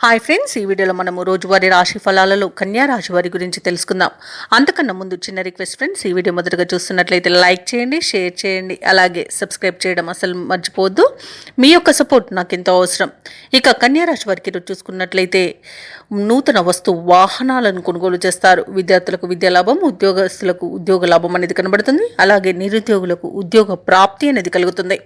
Hi friends, ఈ వీడియోలో మనము రోజువారీ రాశి ఫలాలలో కన్యా రాశి వారి గురించి తెలుసుకుందాం. అంతకన్నా ముందు చిన్న రిక్వెస్ట్ ఫ్రెండ్స్, ఈ వీడియో మొదటగా చూస్తున్నట్లయితే లైక్ చేయండి, షేర్ చేయండి, అలాగే సబ్స్క్రైబ్ చేయడం అసలు మర్చిపోవద్దు. మీ యొక్క సపోర్ట్ నాకు ఎంతో అవసరం. ఇక కన్యా రాశి వారికి ఈరోజు చూసుకున్నట్లయితే నూతన వస్తు వాహనాలను కొనుగోలు చేస్తారు. విద్యార్థులకు విద్యా లాభం, ఉద్యోగస్తులకు ఉద్యోగ లాభం అనేది కనబడుతుంది. అలాగే నిరుద్యోగులకు ఉద్యోగ ప్రాప్తి అనేది కలుగుతుంది.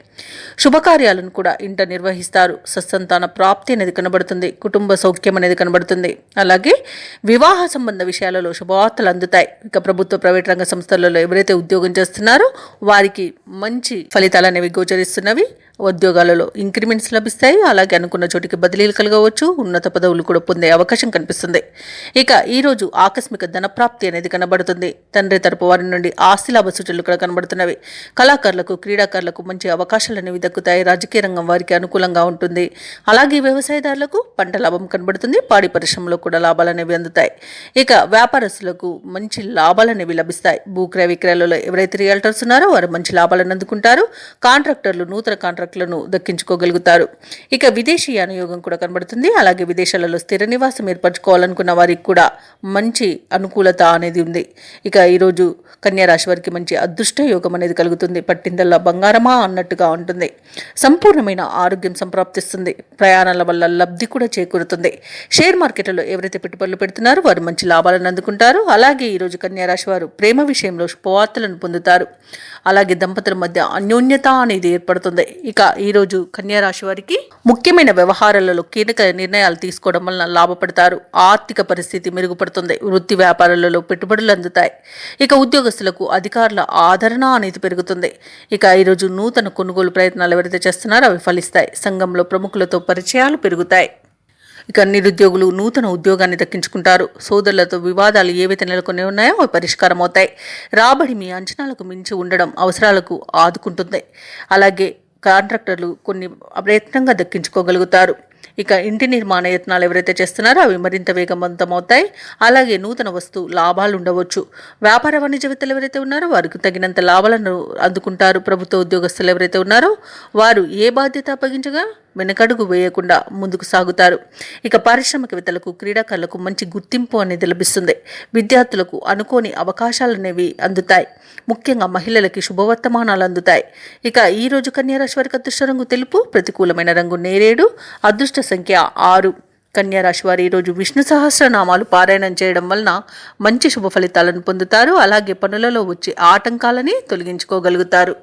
శుభకార్యాలను కూడా ఇంట నిర్వహిస్తారు. సత్సంతాన ప్రాప్తి అనేది కనబడుతుంది. కుటుంబ సౌఖ్యం అనేది కనబడుతుంది. అలాగే వివాహ సంబంధ విషయాలలో శుభవార్తలు అందుతాయి. ఇక ప్రభుత్వ ప్రైవేట్ రంగ సంస్థలలో ఎవరైతే ఉద్యోగం చేస్తున్నారో వారికి మంచి ఫలితాలు అనేవి గోచరిస్తున్నవి. ఉద్యోగాలలో ఇంక్రిమెంట్స్ లభిస్తాయి. అలాగే అనుకున్న చోటికి బదిలీలు కలగవచ్చు. ఉన్నత పదవులు కూడా పొందే అవకాశం కనిపిస్తుంది. ఇక ఈరోజు ఆకస్మిక ధనప్రాప్తి అనేది కనబడుతుంది. తండ్రి తరపు వారి నుండి ఆస్తి లాభ సూచనలు కూడా కనబడుతున్నవి. కళాకారులకు, క్రీడాకారులకు మంచి అవకాశాలు అనేవి దక్కుతాయి. రాజకీయ రంగం వారికి అనుకూలంగా ఉంటుంది. అలాగే వ్యవసాయదారులకు పంట లాభం కనబడుతుంది. పాడి పరిశ్రమలో కూడా లాభాలు అనేవి అందుతాయి. ఇక వ్యాపారస్తులకు మంచి లాభాలు అనేవి లభిస్తాయి. భూక్రయ విక్రయాలలో ఎవరైతే రియల్టర్స్ ఉన్నారో వారు మంచి లాభాలను అందుకుంటారు. కాంట్రాక్టర్లు నూతన కాంట్రాక్టర్లను దక్కించుకోగలుగుతారు. ఇక విదేశీ యానయోగం కూడా కనబడుతుంది. అలాగే విదేశాలలో స్థిర నివాసం ఏర్పరచుకోవాలనుకున్న వారికి కూడా మంచి అనుకూలత అనేది ఉంది. ఇక ఈరోజు కన్యా రాశి వారికి మంచి అదృష్ట యోగం అనేది కలుగుతుంది. పట్టిందల్లా బంగారమా అన్నట్టుగా ఉంటుంది. సంపూర్ణమైన ఆరోగ్యం సంప్రాప్తిస్తుంది. ప్రయాణాల వల్ల లబ్ధి కూడా చేకూరుతుంది. షేర్ మార్కెట్లలో ఎవరైతే పెట్టుబడులు పెడుతున్నారో వారు మంచి లాభాలను అందుకుంటారు. అలాగే ఈరోజు కన్యా రాశి వారు ప్రేమ విషయంలో శుభవార్తలను పొందుతారు. అలాగే దంపతుల మధ్య అన్యోన్యత అనేది ఏర్పడుతుంది. ఇక ఈరోజు కన్యా రాశి వారికి ముఖ్యమైన వ్యవహారాలలో కీలక నిర్ణయాలు తీసుకోవడం వలన లాభపడతారు. ఆర్థిక పరిస్థితి మెరుగుపడుతుంది. వృత్తి వ్యాపారాలలో పెట్టుబడులు అందుతాయి. ఇక ఉద్యోగస్తులకు అధికారుల ఆదరణ అనేది పెరుగుతుంది. ఇక ఈరోజు నూతన కొనుగోలు ప్రయత్నాలు ఎవరైతే చేస్తున్నారో అవి ఫలిస్తాయి. సంఘంలో ప్రముఖులతో పరిచయాలు పెరుగుతాయి. ఇక నిరుద్యోగులు నూతన ఉద్యోగాన్ని దక్కించుకుంటారు. సోదరులతో వివాదాలు ఏవైతే నెలకొని ఉన్నాయో అవి పరిష్కారం అవుతాయి. రాబడి మీ అంచనాలకు మించి ఉండడం అవసరాలకు ఆదుకుంటుంది. అలాగే కాంట్రాక్టర్లు కొన్ని ప్రయత్నంగా దక్కించుకోగలుగుతారు. ఇక ఇంటి నిర్మాణ యత్నాలు ఎవరైతే చేస్తున్నారో అవి మరింత వేగవంతమవుతాయి. అలాగే నూతన వస్తు లాభాలు ఉండవచ్చు. వ్యాపార వాణిజ్యవేత్తలు ఎవరైతే ఉన్నారో వారికి తగినంత లాభాలను అందుకుంటారు. ప్రభుత్వ ఉద్యోగస్తులు ఎవరైతే ఉన్నారో వారు ఏ బాధ్యత అప్పగించగా వెనకడుగు వేయకుండా ముందుకు సాగుతారు. ఇక పారిశ్రామికవేత్తలకు, క్రీడాకారులకు మంచి గుర్తింపు అనేది లభిస్తుంది. విద్యార్థులకు అనుకోని అవకాశాలు అనేవి అందుతాయి. ముఖ్యంగా మహిళలకి శుభవర్తమానాలు అందుతాయి. ఇక ఈ రోజు కన్యా రాశి వారికి అదృష్ట రంగు తెలుపు, ప్రతికూలమైన రంగు నేరేడు, అదృష్ట సంఖ్య 6. కన్యా రాశి వారు ఈరోజు విష్ణు సహస్రనామాలు పారాయణం చేయడం వలన మంచి శుభ ఫలితాలను పొందుతారు. అలాగే పనులలో వచ్చే ఆటంకాలని తొలగించుకోగలుగుతారు.